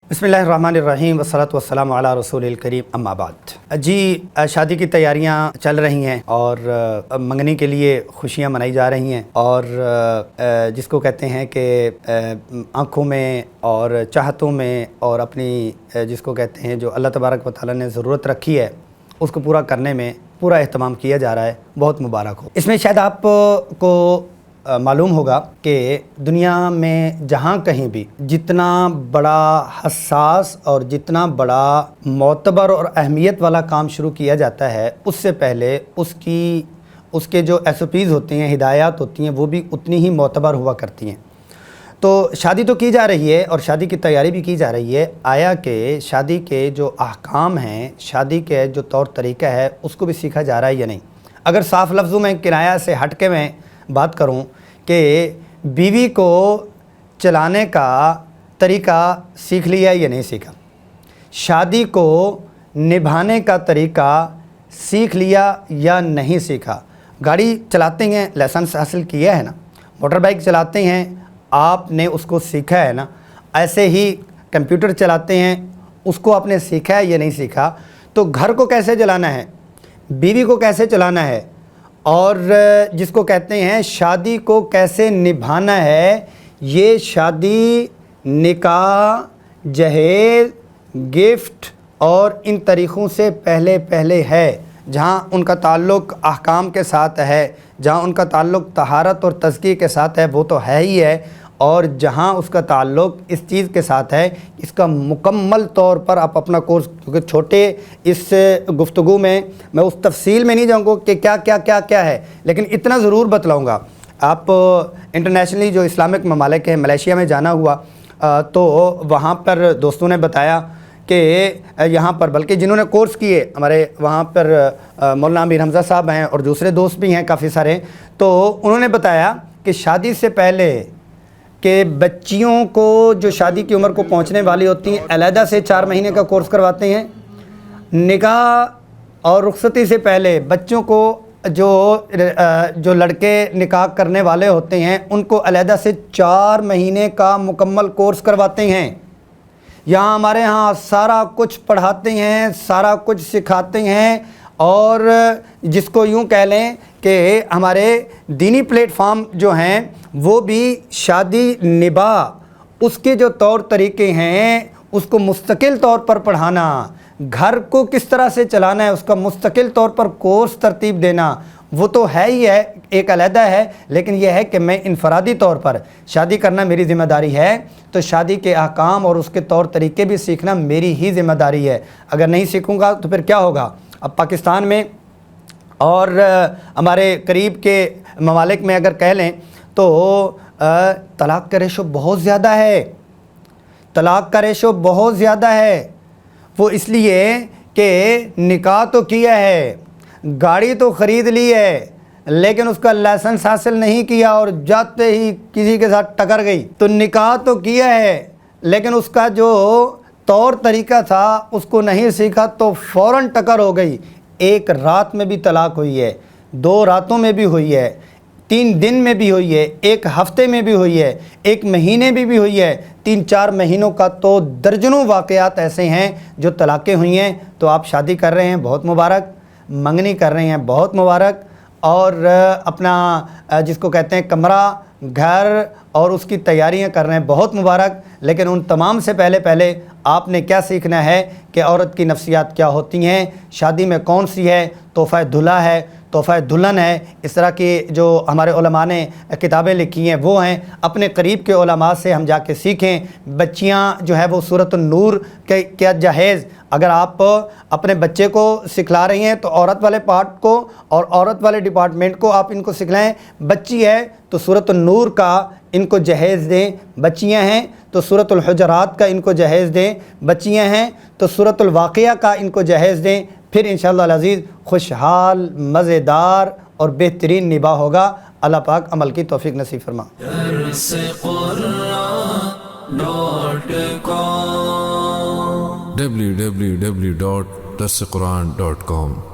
बिस्मिल्लाहिर्रहमानिर्रहीम वस्सलातु वस्सलामु अला रसूलिल करीम अम्मा बाद। जी, शादी की तैयारियां चल रही हैं और मंगनी के लिए खुशियां मनाई जा रही हैं और जिसको कहते हैं कि आँखों में और चाहतों में और अपनी जिसको कहते हैं जो अल्लाह तबारक व तआला ने ज़रूरत रखी है उसको पूरा करने में पूरा एहतमाम किया जा रहा है। बहुत मुबारक हो। इसमें शायद आपको मालूम होगा कि दुनिया में जहाँ कहीं भी जितना बड़ा हसास और जितना बड़ा मोतबर और अहमियत वाला काम शुरू किया जाता है उससे पहले उसके जो SOPs होती हैं, हिदायत होती हैं, वो भी उतनी ही मोतबर हुआ करती हैं। तो शादी तो की जा रही है और शादी की तैयारी भी की जा रही है। आया कि शादी के जो अहकाम हैं, शादी के जो तौर तरीक़ा है उसको भी सीखा जा रहा है या नहीं। अगर साफ़ लफ्ज़ों में किराया से हट के मैं बात करूं कि बीवी को चलाने का तरीक़ा सीख लिया या नहीं सीखा, शादी को निभाने का तरीक़ा सीख लिया या नहीं सीखा। गाड़ी चलाते हैं, लाइसेंस हासिल किया है ना, मोटर बाइक चलाते हैं, आपने उसको सीखा है ना। ऐसे ही कंप्यूटर चलाते हैं, उसको आपने सीखा है या नहीं सीखा। तो घर को कैसे चलाना है, बीवी को कैसे चलाना है और जिसको कहते हैं शादी को कैसे निभाना है, ये शादी, निकाह, जहेज़, गिफ्ट और इन तरीक़ों से पहले है। जहाँ उनका ताल्लुक़ अहकाम के साथ है, जहाँ उनका ताल्लुक़ तहारत और तज़किये के साथ है वो तो है ही है, और जहाँ उसका ताल्लुक़ इस चीज़ के साथ है इसका मुकम्मल तौर पर आप अपना कोर्स, क्योंकि छोटे इस गुफ्तगू में मैं उस तफसील में नहीं जाऊँगा कि क्या है, लेकिन इतना ज़रूर बतलाऊँगा। आप इंटरनेशनली जो इस्लामिक ममालिक हैं, मलेशिया में जाना हुआ तो वहाँ पर दोस्तों ने बताया कि यहाँ पर, बल्कि जिन्होंने कोर्स किए हमारे वहाँ पर मौलाना अमीर हमज़ा साहब हैं और दूसरे दोस्त भी हैं काफ़ी सारे, तो उन्होंने बताया कि शादी से पहले कि बच्चियों को जो शादी की उम्र को पहुंचने वाली होती हैं अलहदा से 4 महीने का कोर्स करवाते हैं। निकाह और रुखसती से पहले बच्चों को जो लड़के निकाह करने वाले होते हैं उनको अलहदा से 4 महीने का मुकम्मल कोर्स करवाते हैं। यहाँ हमारे यहाँ सारा कुछ पढ़ाते हैं, सारा कुछ सिखाते हैं और जिसको यूँ कह लें कि हमारे दीनी प्लेटफार्म जो हैं वो भी शादी निभाह उसके जो तौर तरीक़े हैं उसको मुस्तकिल तौर पर पढ़ाना, घर को किस तरह से चलाना है उसका मुस्तकिल तौर पर कोर्स तरतीब देना, वो तो है ही है, एक अलहदा है। लेकिन यह है कि मैं इनफरादी तौर पर शादी करना मेरी ज़िम्मेदारी है, तो शादी के अहकाम और उसके तौर तरीक़े भी सीखना मेरी ही ज़िम्मेदारी है। अगर नहीं सीखूँगा तो फिर क्या होगा। अब पाकिस्तान में और हमारे करीब के ममालिक में अगर कह लें तो तलाक़ का रेशो बहुत ज़्यादा है, तलाक़ का रेशो बहुत ज़्यादा है। वो इसलिए कि निकाह तो किया है, गाड़ी तो ख़रीद ली है, लेकिन उसका लाइसेंस हासिल नहीं किया और जाते ही किसी के साथ टकर गई। तो निकाह तो किया है लेकिन उसका जो तौर तरीक़ा था उसको नहीं सीखा तो फ़ौरन टकर हो गई। एक रात में भी तलाक़ हुई है, 2 रातों में भी हुई है, 3 दिन में भी हुई है, 1 हफ़्ते में भी हुई है, 1 महीने में भी हुई है, 3-4 महीनों का तो दर्जनों वाक़यात ऐसे हैं जो तलाक़ें हुई हैं। तो आप शादी कर रहे हैं, बहुत मुबारक, मंगनी कर रहे हैं, बहुत मुबारक, और अपना जिसको कहते हैं कमरा, घर और उसकी तैयारियां कर रहे हैं, बहुत मुबारक। लेकिन उन तमाम से पहले आपने क्या सीखना है कि औरत की नफ्सियात क्या होती हैं, शादी में कौन सी है, तोहफ़ा दूल्हा है, तोहफ़ा दुल्हन है। इस तरह की जो हमारे उलमा ने किताबें लिखी हैं वो हैं। अपने करीब के उलमा से हम जाके सीखें। बच्चियां जो है वो सूरत नूर के क्या जहेज़, अगर आप अपने बच्चे को सिखला रही हैं तो औरत वाले पार्ट को और औरत वाले डिपार्टमेंट को आप इनको सिखलाएं। बच्ची है तो सूरत नूर का इनको जहेज़ दें, बच्चियां हैं तो सूरतुल हुजरात का इनको जहेज़ दें, बच्चियां हैं तो सूरतुल वाक़िया का इनको जहेज़ दें। फिर इंशाअल्लाह अज़ीज़ खुशहाल, मज़ेदार और बेहतरीन निभाह होगा। अल्लाह पाक अमल की तौफ़ीक नसीब फरमा। www.darsequran.com